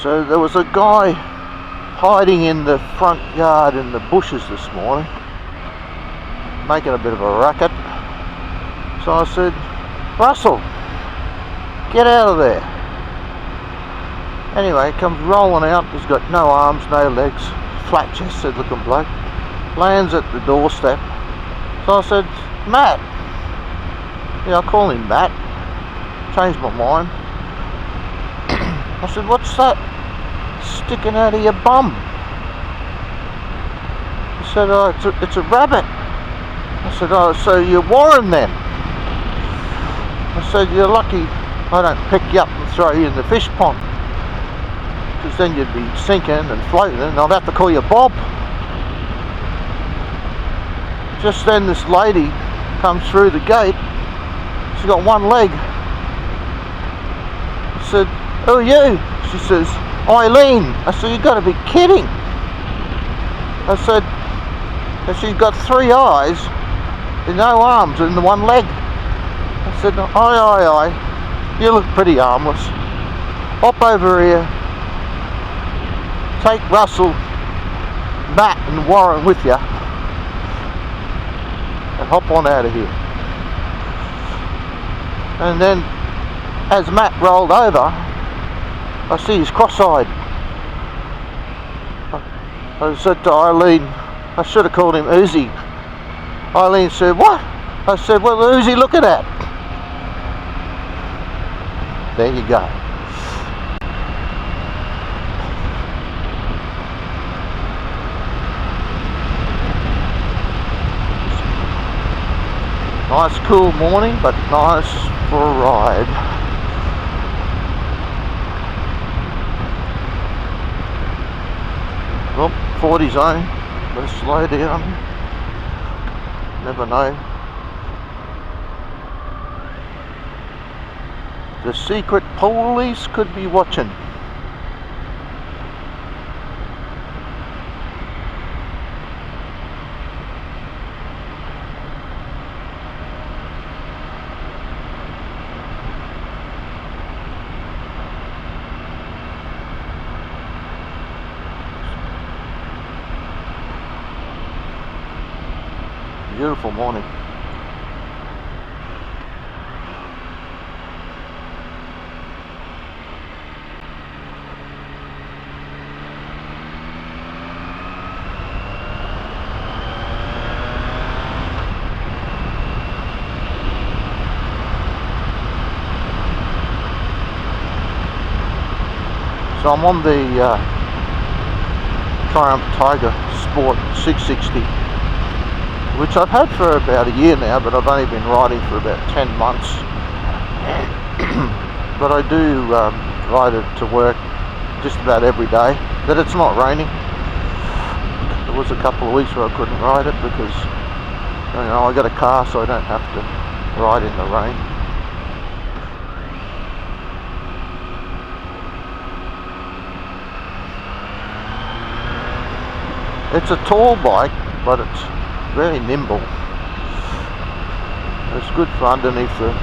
So there was a guy hiding in the front yard in the bushes this morning, making a bit of a racket. So I said, Russell, get out of there. Anyway, he comes rolling out. He's got no arms, no legs, flat chested looking bloke. Lands at the doorstep. So I said, Matt. Yeah, I call him Matt. Changed my mind. I said, what's that sticking out of your bum? He said, oh, it's a rabbit. I said, oh, so you're Warren then? I said, you're lucky I don't pick you up and throw you in the fish pond, because then you'd be sinking and floating and I'd have to call you Bob. Just then this lady comes through the gate. She's got one leg. I said, who are you? She says, Eileen. I said, you got to be kidding. I said, and she's got 3 eyes and no arms and the one leg. I said, aye, you look pretty harmless. Hop over here, take Russell, Matt and Warren with you, and hop on out of here. And then as Matt rolled over, I see he's cross-eyed. I said to Eileen, I should have called him Uzi. Eileen said, what? I said, well, who's he looking at? There you go. Nice cool morning, but nice for a ride. Well, 40 zone, let's slow down. Never know. The secret police could be watching. Beautiful morning. So I'm on the Triumph Tiger Sport 660, which I've had for about a year now, but I've only been riding for about 10 months. But I do ride it to work just about every day, that it's not raining. There was a couple of weeks where I couldn't ride it because, you know, I got a car, so I don't have to ride in the rain. It's a tall bike, but it's very nimble. It's good for underneath the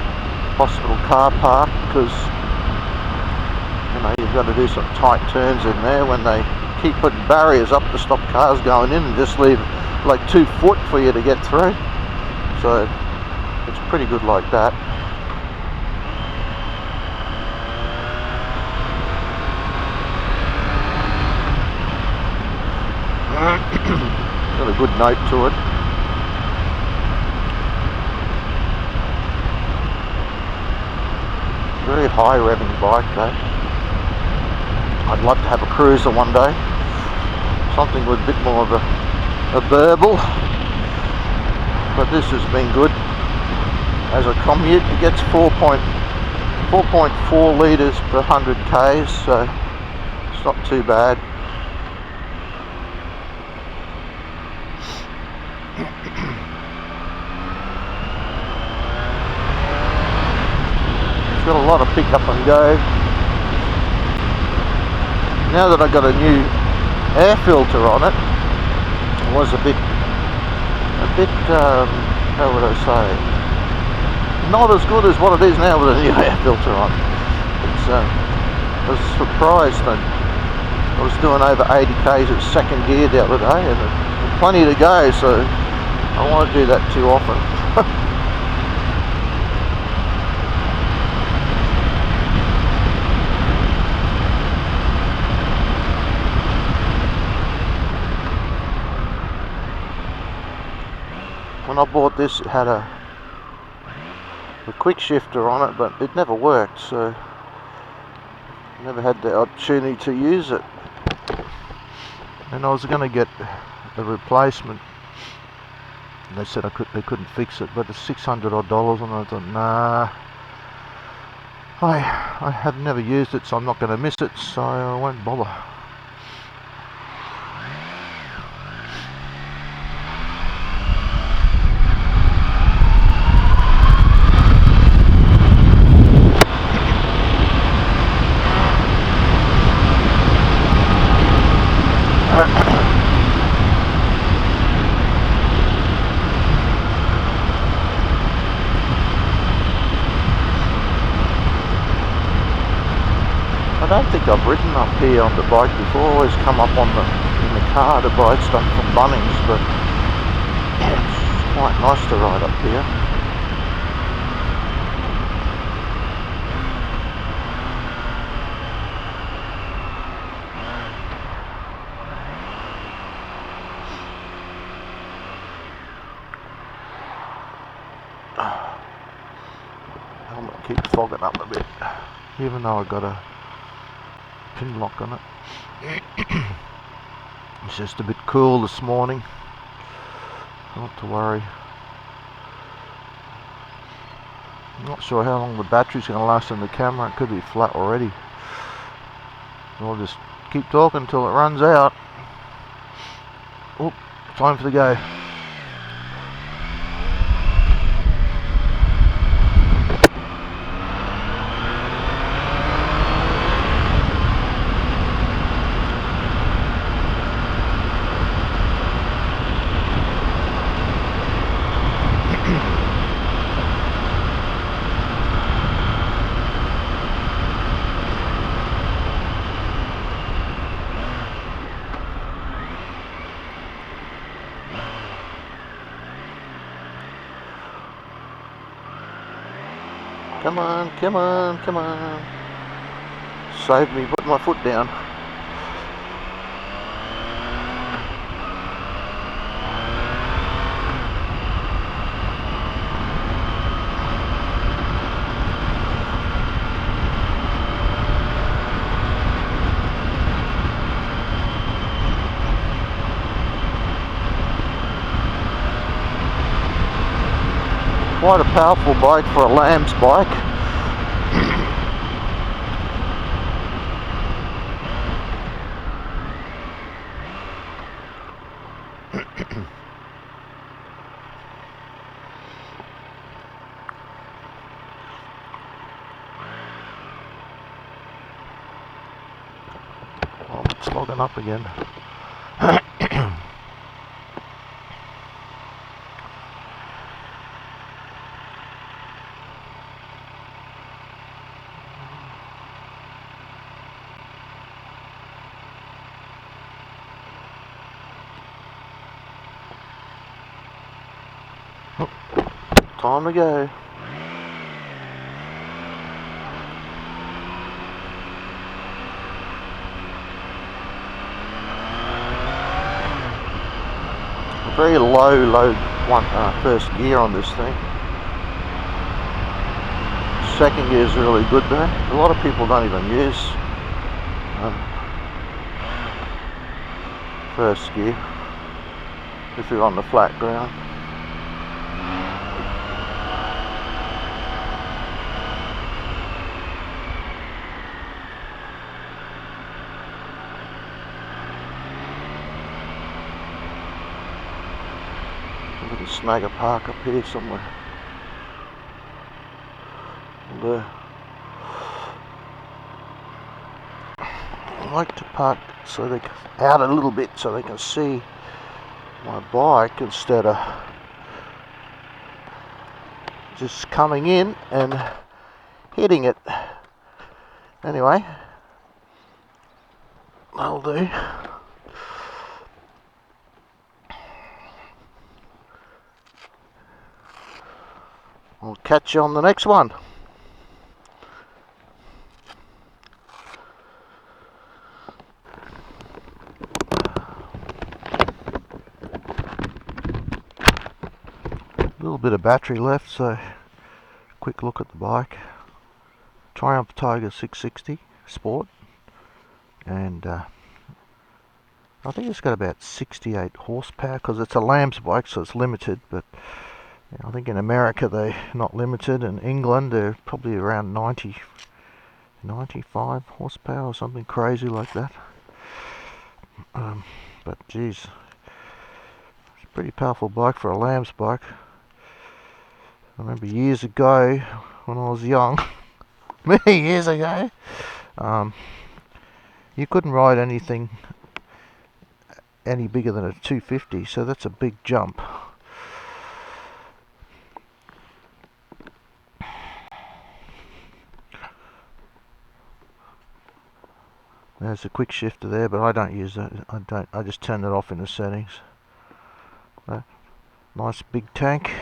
hospital car park, because, you know, you've got to do some tight turns in there when they keep putting barriers up to stop cars going in and just leave like 2 foot for you to get through. So it's pretty good like that. Got a good note to it. Very high revving bike though. I'd love to have a cruiser one day. Something with a bit more of a burble. But this has been good. As a commute, it gets 4.4 litres per 100 k's, so it's not too bad. Got a lot of pick up and go. Now that I got a new air filter on it, it was a bit how would I say, not as good as what it is now with a new air filter on. It's I was surprised. I was doing over 80 k's at second gear the other day, and plenty to go, so I won't do that too often. When I bought this, it had a quick shifter on it, but it never worked, so never had the opportunity to use it. And I was going to get a replacement, and they said they couldn't fix it, but it's $600 odd, and I thought, nah, I have never used it, so I'm not going to miss it, so I won't bother. I don't think I've ridden up here on the bike before. I always come up in the car to buy stuff from Bunnings, but it's quite nice to ride up here. Helmet keeps fogging up a bit, even though I got a pin lock on it. It's just a bit cool this morning, not to worry. I'm not sure how long the battery's going to last in the camera. It could be flat already. I'll just keep talking until it runs out. Oh, time for the go. Come on, come on, come on. Save me putting my foot down. Quite a powerful bike for a lamb's bike. Oh, it's fogging up again. Time to go. Very low first gear on this thing. Second gear is really good though. A lot of people don't even use first gear if you're on the flat ground. We can snag a park up here somewhere. There. I like to park so they can out a little bit so they can see my bike instead of just coming in and hitting it. Anyway, That'll do. I'll catch you on the next one. A little bit of battery left, so quick look at the bike. Triumph Tiger 660 Sport, and I think it's got about 68 horsepower because it's a Lamb's bike, so it's limited, but I think in America they're not limited. In England they're probably around 95 horsepower or something crazy like that. But geez, it's a pretty powerful bike for a Lamb's bike. I remember years ago when I was young, many years ago, you couldn't ride anything any bigger than a 250, so that's a big jump. There's a quick shifter there, but I don't use that. I just turn it off in the settings. Nice big tank.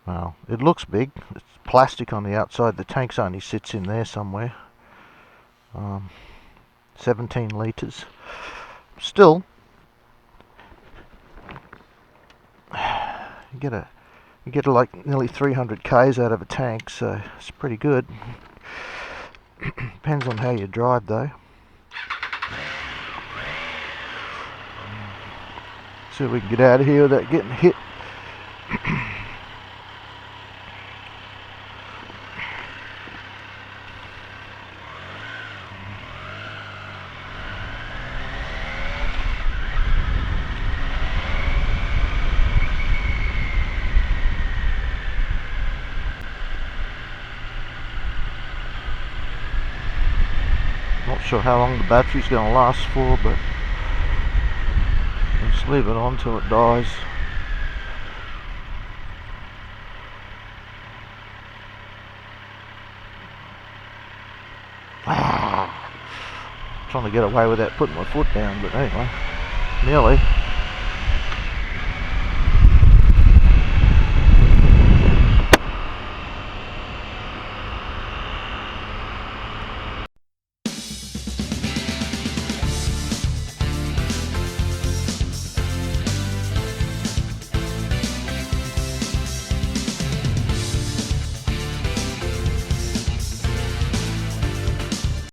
Well, it looks big. It's plastic on the outside. The tank's only sits in there somewhere. 17 litres. Still, you get like nearly 300 k's out of a tank, so it's pretty good. Depends on how you drive though. See if we can get out of here without getting hit. Not sure how long the battery's going to last for, but let's leave it on till it dies. Trying to get away without putting my foot down, but anyway, nearly.